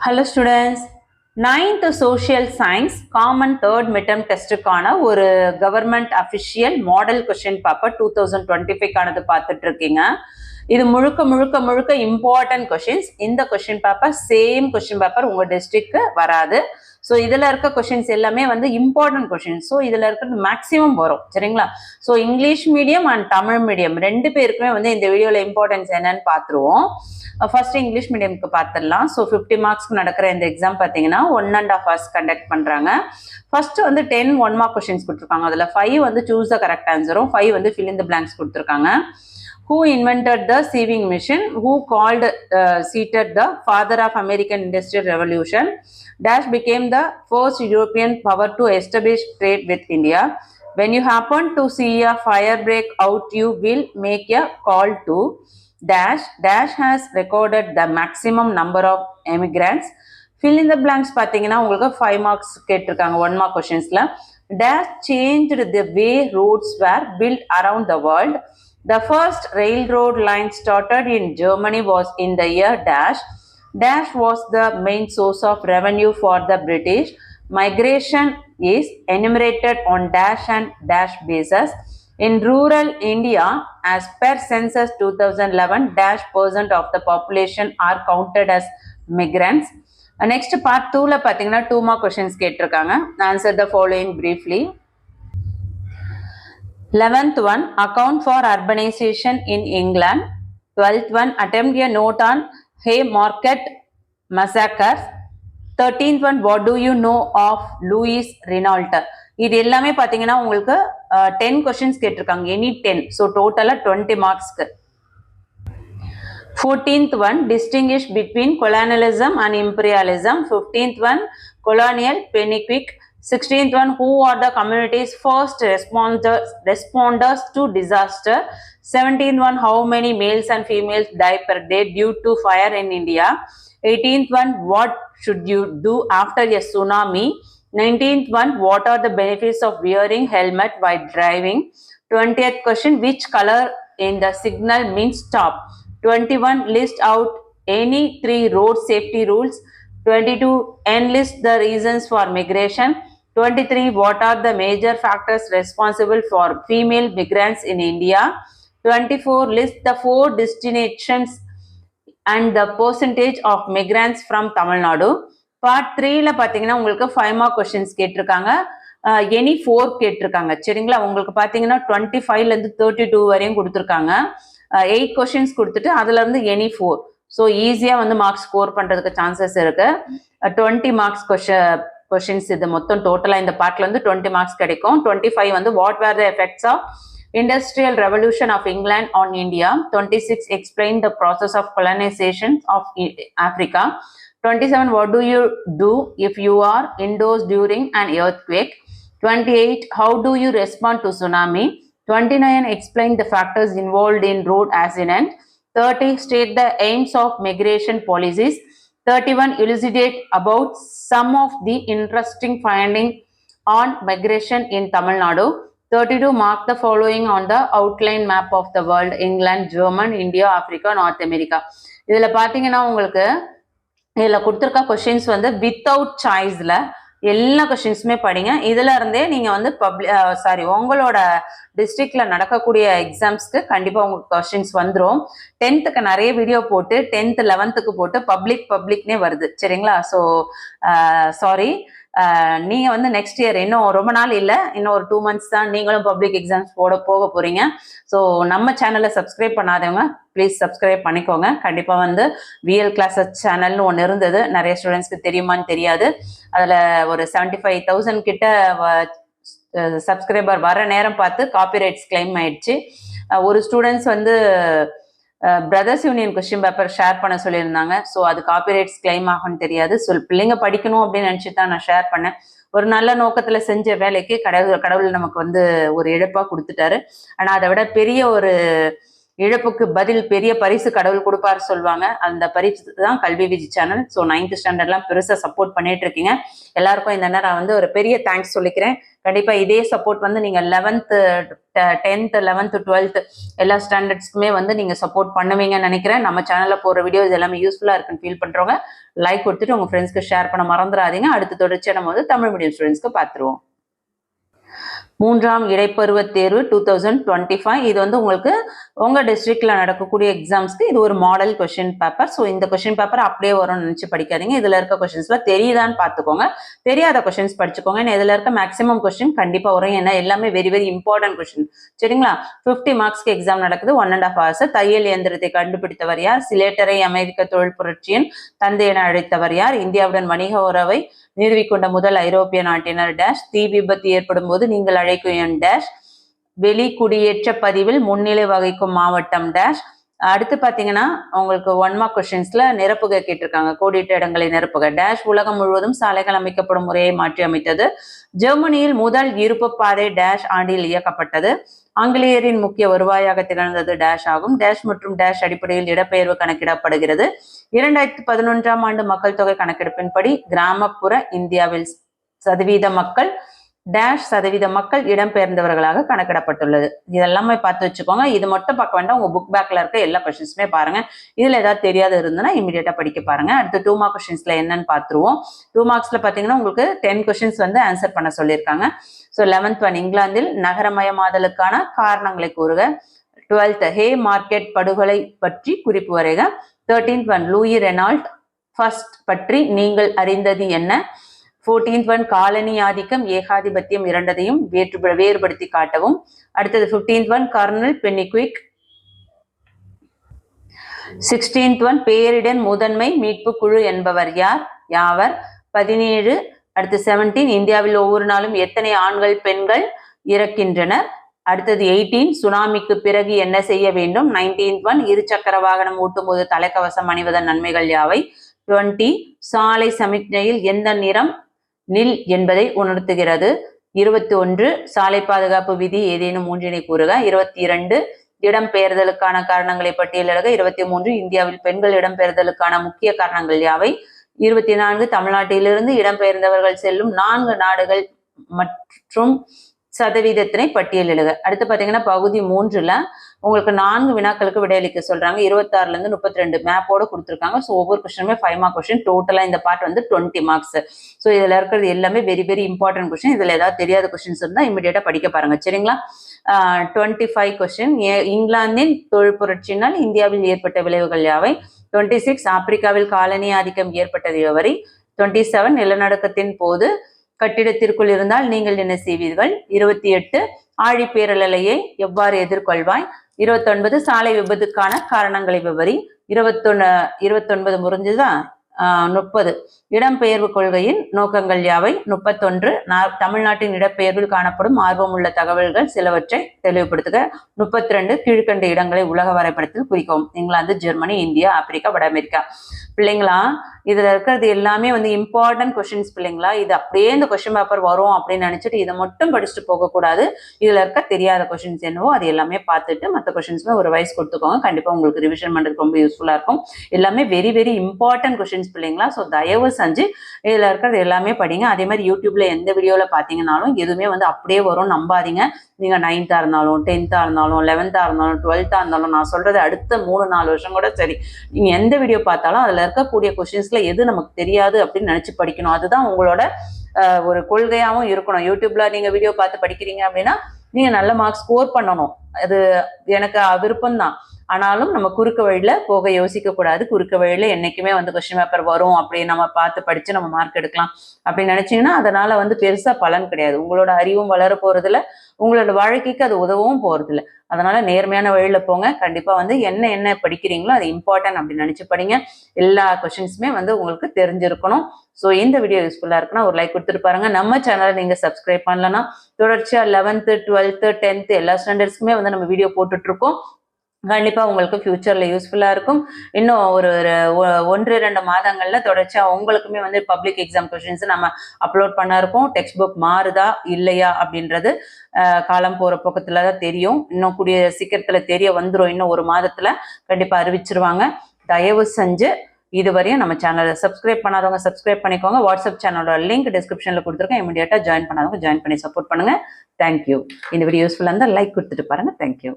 Hello students, 9th social science common third midterm testக்கான ஒரு government official model question paper 2025 கானது பார்த்துட்டு இருக்கீங்க. இது முழுக்க important questions. இந்த question paper same question paper உங்க districtக்கு வராது. ஸோ இதில் இருக்க கொஷின்ஸ் எல்லாமே வந்து இம்பார்ட்டன்ட் கொஷின்ஸ். ஸோ இதில் இருக்கிறது மேக்ஸிமம் வரும், சரிங்களா? So English medium and Tamil medium ரெண்டு பேருக்குமே வந்து இந்த வீடியோவில் இம்பார்ட்டன்ஸ் என்னன்னு பார்த்துருவோம். ஃபர்ஸ்ட் இங்கிலீஷ் மீடியமுக்கு பார்த்துடலாம். ஸோ 50 மார்க்ஸ்க்கு நடக்கிற இந்த எக்ஸாம் பார்த்தீங்கன்னா 1.5 hours கண்டக்ட் பண்ணுறாங்க. ஃபர்ஸ்ட் வந்து 10 1 mark கொஷின்ஸ் கொடுத்துருக்காங்க. அதில் 5 வந்து சூஸ் த கரெக்ட் ஆன்சரும், 5 வந்து fill in the blanks கொடுத்துருக்காங்க. Who invented the sieving machine? Who called seated the father of American Industrial Revolution? Dash became the first European power to establish trade with India. When you happen to see a fire break out, you will make a call to dash. Dash has recorded the maximum number of immigrants. Fill in the blanks பார்த்தீங்கன்னா உங்களுக்கு 5 marks கேட்டிருக்காங்க 1 mark questions-ல. Dash changed the way roads were built around the world. The first railroad line started in Germany was in the year dash. Dash was the main source of revenue for the British. Migration is enumerated on dash and dash basis. In rural India, as per census 2011, dash percent of the population are counted as migrants. Next part 2ல பார்த்தீங்கன்னா 2 mark questions கேட்டிருக்காங்க. Answer the following briefly. 11th one, account for urbanization in England. 12th one, attempt a note on Haymarket massacres. 13th one, what do you know of Louis Renault? இது எல்லாமே பார்த்தீங்கன்னா உங்களுக்கு 10 questions கேட்டிருக்காங்க, any 10. So டோட்டலாக 20 மார்க்ஸ்க்கு. 14th one, distinguish between colonialism and imperialism. 15th one, colonial Peniquick. 16th one, who are the community's first responders to disaster? 17th one, how many males and females die per day due to fire in India? 18th one, what should you do after a tsunami? 19th one, what are the benefits of wearing helmet while driving? 20th question, which color in the signal means stop? 21, list out any 3 road safety rules. 22, enlist the reasons for migration. 23, what are the major factors responsible for female migrants in India? 24, list the 4 destinations and the percentage of migrants from Tamil Nadu. Part 3ல பார்த்தீங்கன்னா உங்களுக்கு 5 mark questions கேட்டிருக்காங்க, any 4 கேட்டிருக்காங்க, சரிங்களா? உங்களுக்கு பார்த்தீங்கன்னா 25லேருந்து 32 வரையும் கொடுத்துருக்காங்க. 8 questions கொடுத்துட்டு அதுலேருந்து எனி 4. ஸோ ஈஸியாக வந்து மார்க்ஸ் ஸ்கோர் பண்ணுறதுக்கு சான்சஸ் இருக்கு. 20 marks கொஷின்ஸ் இது மொத்தம் டோட்டலாக இந்த பார்ட்ல வந்து 20 marks கிடைக்கும். 25 வந்து what were the effects of Industrial Revolution of England on India. 26, explain the process of colonization of Africa. 27, what do you do if you are indoors during an earthquake? 28, how do you respond to tsunami? 29, explain the factors involved in road accident. 30, state the aims of migration policies. 31, elucidate about some of the interesting findings on migration in Tamil Nadu. 32, mark the following on the outline map of the world: England, Germany, India, Africa, North America. இதில் பார்த்தீங்கன்னா உங்களுக்கு இதில் கொடுத்துருக்க questions வந்து without சாய்ஸில் எல்லா கொஷின்ஸுமே படிங்க. இதில் இருந்தே நீங்கள் வந்து உங்களோட டிஸ்ட்ரிக்டில் நடக்கக்கூடிய எக்ஸாம்ஸ்க்கு கண்டிப்பாக உங்களுக்கு கொஷின்ஸ் வந்துடும். 10th நிறைய வீடியோ போட்டு 10th 11th போட்டு பப்ளிக்னே வருது, சரிங்களா? ஸோ சாரி, நீங்கள் வந்து நெக்ஸ்ட் இயர் இன்னும் ரொம்ப நாள் இல்லை, இன்னும் ஒரு 2 months தான் நீங்களும் பப்ளிக் எக்ஸாம்ஸ் போக போகிறீங்க. ஸோ நம்ம சேனலை சப்ஸ்கிரைப் பண்ணாதவங்க ப்ளீஸ் சப்ஸ்கிரைப் பண்ணிக்கோங்க. கண்டிப்பாக வந்து VL Classes சேனல்னு ஒன்று இருந்தது, நிறைய ஸ்டூடெண்ட்ஸ்க்கு தெரியுமான்னு தெரியாது. அதில் ஒரு 75,000 கிட்ட சப்ஸ்கிரைபர் வர நேரம் பார்த்து காப்பிரைட்ஸ் கிளைம் ஆயிடுச்சு. ஒரு ஸ்டூடெண்ட்ஸ் வந்து brothers union question paper share பண்ண சொல்லியிருந்தாங்க. ஸோ அது காப்பிரைட்ஸ் கிளைம் ஆகும்னு தெரியாது. ஸோ பிள்ளைங்க படிக்கணும் அப்படின்னு நினச்சிட்டு தான் நான் ஷேர் பண்ணேன். ஒரு நல்ல நோக்கத்தில் செஞ்ச வேலைக்கு கடவுள் நமக்கு வந்து ஒரு இழப்பாக கொடுத்துட்டாரு. ஆனால் அதை விட பெரிய ஒரு இழப்புக்கு பதில் பெரிய பரிசு கடவுள் கொடுப்பாரு சொல்லுவாங்க. அந்த பரிசு தான் கல்வி விஜி சேனல். ஸோ 9th ஸ்டாண்டர்ட்லாம் பெருசாக சப்போர்ட் பண்ணிட்டு இருக்கீங்க. எல்லாருக்கும் இந்த நேரம் வந்து ஒரு பெரிய தேங்க்ஸ் சொல்லிக்கிறேன். கண்டிப்பா இதே சப்போர்ட் வந்து நீங்க 11th 10th 11th 12th எல்லா ஸ்டாண்டர்ட்ஸ்க்குமே வந்து நீங்க சப்போர்ட் பண்ணுவீங்கன்னு நினைக்கிறேன். நம்ம சேனல்ல போற வீடியோஸ் எல்லாமே யூஸ்ஃபுல்லா இருக்குன்னு ஃபீல் பண்றவங்க லைக் கொடுத்துட்டு உங்க ஃப்ரெண்ட்ஸ்க்கு ஷேர் பண்ண மறந்துடாதீங்க. அடுத்த தொடர்ச்சியா நம்ம வந்து தமிழ் மீடியம் ஸ்டூடெண்ட்ஸ்க்கு பார்த்துருவோம். 3ஆம் இடைப்பருவத் தேர்வு 2025. இது வந்து உங்களுக்கு உங்க டிஸ்ட்ரிக்ட்ல நடக்கக்கூடிய எக்ஸாம்ஸ்க்கு இது ஒரு மாடல் கொஸ்டின் பேப்பர். ஸோ இந்த கொஸ்டின் பேப்பர் அப்படியே வரும்னு நினைச்சு படிக்காதீங்க. இதுல இருக்க கொஸ்டின்ஸ்ல தெரியுதான்னு பார்த்துக்கோங்க. தெரியாத கொஸ்டின்ஸ் படிச்சுக்கோங்க. இதுல இருக்க மேக்ஸிமம் கொஸ்டின் கண்டிப்பா வரும். ஏன்னா எல்லாமே வெரி வெரி இம்பார்ட்டன்ட் கொஸ்டின். சரிங்களா? 50 மார்க்ஸ்க்கு எக்ஸாம் நடக்குது. 1.5 hours. தையல் இயந்திரத்தை கண்டுபிடித்தவர் யார்? சிலேட்டரை அமெரிக்க தொழில் புரட்சியின் தந்தை என அழைத்தவர் யார்? இந்தியாவுடன் வணிக உறவை நிறுவிக்கொண்ட முதல் ஐரோப்பிய நாட்டினர் டேஷ். தீ விபத்து ஏற்படும் போது நீங்கள் அழைக்கும் எண் டேஷ். வெளி குடியேற்ற பதிவில் முன்னிலை வகிக்கும் மாவட்டம் டேஷ். அடுத்து பாத்தீங்கன்னா உங்களுக்கு 1 mark கொஸ்டின்ஸ்ல நிரப்புக கேட்டிருக்காங்க. கோடிட்ட இடங்களை நிரப்புக டேஷ். உலகம் முழுவதும் சாலைகள் அமைக்கப்படும் முறையை மாற்றி அமைத்தது. ஜெர்மனியில் முதல் இருப்பு பாதை டேஷ் ஆண்டில் இயக்கப்பட்டது. ஆங்கிலேயரின் முக்கிய வருவாயாக திகழ்ந்தது டேஷ் ஆகும். டேஷ் மற்றும் டேஷ் அடிப்படையில் இடப்பெயர்வு கணக்கிடப்படுகிறது. 2011ஆம் ஆண்டு மக்கள் தொகை கணக்கெடுப்பின்படி கிராமப்புற இந்தியாவில் சதவீத மக்கள் டேஷ் சதவீத மக்கள் இடம்பெயர்ந்தவர்களாக கணக்கிடப்பட்டுள்ளது. இதெல்லாமே பார்த்து வச்சுக்கோங்க. இது மட்டும் பார்க்க வேண்டாம். உங்க புக் பேக்ல இருக்க எல்லா கொஸ்டின்ஸுமே பாருங்க. இதுல ஏதாவது தெரியாத இருந்ததுன்னா இமீடியட்டா படிக்க பாருங்க. அடுத்து 2 mark கொஸ்டின்ஸ்ல என்னன்னு பார்த்துருவோம். 2 marksல பாத்தீங்கன்னா உங்களுக்கு 10 கொஸ்டின்ஸ் வந்து ஆன்சர் பண்ண சொல்லியிருக்காங்க. ஸோ 11th one இங்கிலாந்தில் நகரமயமாதலுக்கான காரணங்களை கூறுக. 12th ஹே மார்க்கெட் படுகொலை பற்றி குறிப்பு வரைக. 13th one Louis Reynold first பற்றி நீங்கள் அறிந்தது என்ன? 14th one காலனி ஆதிக்கம் ஏகாதிபத்தியம் இரண்டதையும் வேறுபடுத்தி காட்டவும். அடுத்தது 15th one kernel Pennycuick. 16th one பேரிடர் முதன்மை மீட்பு குழு என்பவர் யார்? யாவர். 17 அடுத்து 17 இந்தியாவில் ஒவ்வொரு நாளும் எத்தனை ஆண்கள் பெண்கள் இறக்கின்றனர்? அடுத்தது 18 சுனாமிக்கு பிறகு என்ன செய்ய வேண்டும்? 19th one இருசக்கர வாகனம் ஓட்டும் போது தலைக்கவசம் அணிவதன் நன்மைகள் யாவை? 20 சாலை சமிக்ஞையில் எந்த நிறம் நில் என்பதை உணர்த்துகிறது? 21 சாலை பாதுகாப்பு விதி ஏதேனும் மூன்றினை கூறுக. 22 இடம்பெயர்தலுக்கான காரணங்களை பட்டியலிடுக. 23 இந்தியாவில் பெண்கள் இடம்பெயர்தலுக்கான முக்கிய காரணங்கள் யாவை? 24 தமிழ்நாட்டிலிருந்து இடம்பெயர்ந்தவர்கள் செல்லும் 4 நாடுகள் மற்றும் சதவீதத்தினை பட்டியலிடுக. அடுத்து பாத்தீங்கன்னா பகுதி 3ல உங்களுக்கு 4 வினாக்களுக்கு விடையளிக்க சொல்றாங்க. 26ல இருந்து 32 மேப்போட கொடுத்துருக்காங்க. ஸோ ஒவ்வொரு கொஸ்டினுமே 5 mark கொஸ்டின். டோட்டலா இந்த பார்ட் வந்து 20 marks. ஸோ இதுல இருக்கிறது எல்லாமே வெரி வெரி இம்பார்ட்டன்ட் கொஸ்டின். இதுல ஏதாவது தெரியாத கொஸ்டின்ஸ் இருந்தா இமீடியட்டா படிக்க பாருங்க. சரிங்களா? 25 கொஸ்டின் இங்கிலாந்தின் தொழில் புரட்சியினால் இந்தியாவில் ஏற்பட்ட விளைவுகள் யாவை? 26 ஆப்பிரிக்காவில் காலனி ஆதிக்கம் ஏற்பட்டது எவரை? 27 நிலநடுக்கத்தின் போது கட்டிடத்திற்குள் இருந்தால் நீங்கள் என்ன செய்வீர்கள்? 28 ஆழிப்பேரலையை எவ்வாறு எதிர்கொள்வாய்? 29 சாலை விபத்துக்கான காரணங்களை விவரி. 29 முடிஞ்சுதான். 30 இடம்பெயர்வு கொள்கையின் நோக்கங்கள் யாவை? 31 தமிழ்நாட்டின் இடப்பெயர்வில் காணப்படும் ஆர்வமுள்ள தகவல்கள் சிலவற்றை தெளிவுபடுத்துக. 32 கீழ்கண்ட இடங்களை உலக வரைபடத்தில் குறிக்கவும். இங்கிலாந்து, ஜெர்மனி, இந்தியா, ஆப்பிரிக்கா, வட அமெரிக்கா. பிள்ளைங்களா இதுல இருக்கிறது எல்லாமே வந்து இம்பார்ட்டன்ட் கொஸ்டின்ஸ் பிள்ளைங்களா. இது அப்படியே இந்த கொஸ்டின் பேப்பர் வரும் அப்படின்னு நினைச்சிட்டு இதை மட்டும் படிச்சுட்டு போகக்கூடாது. இதுல இருக்க தெரியாத கொஸ்டின்ஸ் என்னவோ அது எல்லாமே பார்த்துட்டு மற்ற கொஸ்டின்ஸ்மே ஒரு வைஸ் கொடுத்துக்கோங்க. கண்டிப்பா உங்களுக்கு ரிவிஷன் பண்றதுக்கு ரொம்ப யூஸ்ஃபுல்லா இருக்கும். எல்லாமே வெரி வெரி இம்பார்ட்டன்ட் கொஸ்டின்ஸ் பிள்ளைங்களா. ஸோ தயவு செஞ்சு இதுல இருக்கிறது எல்லாமே படிங்க. அதே மாதிரி யூடியூப்ல எந்த வீடியோல பாத்தீங்கன்னாலும் எதுவுமே வந்து அப்படியே வரும் நம்பாதீங்க. நீங்க 9th இருந்தாலும் 10th இருந்தாலும் 11th இருந்தாலும் 12th இருந்தாலும் நான் சொல்றது அடுத்த 3-4 வருஷம் கூட சரி, நீங்க எந்த வீடியோ பார்த்தாலும் அதுல இருக்கக்கூடிய கொஸ்டின்ஸ்ல எது நமக்கு தெரியாது அப்படின்னு நினைச்சு படிக்கணும். அதுதான் உங்களோட ஒரு கொள்கையாவும் இருக்கணும். யூடியூப்ல நீங்க வீடியோ பார்த்து படிக்கிறீங்க அப்படின்னா நீங்க நல்ல மார்க் ஸ்கோர் பண்ணணும். அது எனக்கு விருப்பம் தான். ஆனாலும் நம்ம குறுக்க வழியில போக யோசிக்க கூடாது. குறுக்க வழியில என்னைக்குமே வந்து கொஸ்டின் பேப்பர் வரும் அப்படி நம்ம பார்த்து படிச்சு நம்ம மார்க் எடுக்கலாம் அப்படின்னு நினைச்சீங்கன்னா அதனால வந்து பெருசா பலன் கிடையாது. உங்களோட அறிவும் வளர போறதுல, உங்களோட வாழ்க்கைக்கு அது உதவும் போறது இல்லை. அதனால நேர்மையான வழியில போங்க. கண்டிப்பா வந்து என்ன படிக்கிறீங்களோ அது இம்பார்ட்டன்ட் அப்படின்னு நினைச்சு படிங்க. எல்லா கொஸ்டின்ஸுமே வந்து உங்களுக்கு தெரிஞ்சிருக்கணும். ஸோ இந்த வீடியோ யூஸ்ஃபுல்லா இருக்குன்னா ஒரு லைக் கொடுத்துட்டு பாருங்க. நம்ம சேனலை நீங்க சப்ஸ்கிரைப் பண்ணலன்னா தொடர்ச்சியா 11th 12th 10th எல்லா ஸ்டாண்டர்ட்ஸ்க்குமே வந்து நம்ம வீடியோ போட்டுட்டு இருக்கோம். கண்டிப்பா உங்களுக்கு ஃபியூச்சர்ல யூஸ்ஃபுல்லா இருக்கும். இன்னும் ஒரு 1-2 மாதங்கள்ல தொடர்ச்சியா உங்களுக்குமே வந்து பப்ளிக் எக்ஸாம் கொஸ்டின்ஸ் நம்ம அப்லோட் பண்ண இருக்கோம். டெக்ஸ்ட் புக் மாறுதா இல்லையா அப்படின்றது காலம் போற பக்கத்துல தான் தெரியும். இன்னும் கூடிய சீக்கிரத்துல தெரிய வந்துரும். இன்னும் 1 மாதத்துல கண்டிப்பா அறிவிச்சிருவாங்க. தயவு செஞ்சு இதுவரையும் நம்ம சேனலை சப்ஸ்கிரைப் பண்ணாதவங்க சப்ஸ்கிரைப் பண்ணிக்கோங்க. வாட்ஸ்அப் சேனலோட லிங்க் டிஸ்கிரிப்ஷன்ல கொடுத்துருக்கேன். இமீடியட்டா ஜாயின் பண்ணாதவங்க ஜாயின் பண்ணி சப்போர்ட் பண்ணுங்க. தேங்க்யூ. இந்த வீடியோ யூஸ்ஃபுல்லா இருந்தால் லைக் கொடுத்துட்டு பாருங்க. தேங்க்யூ.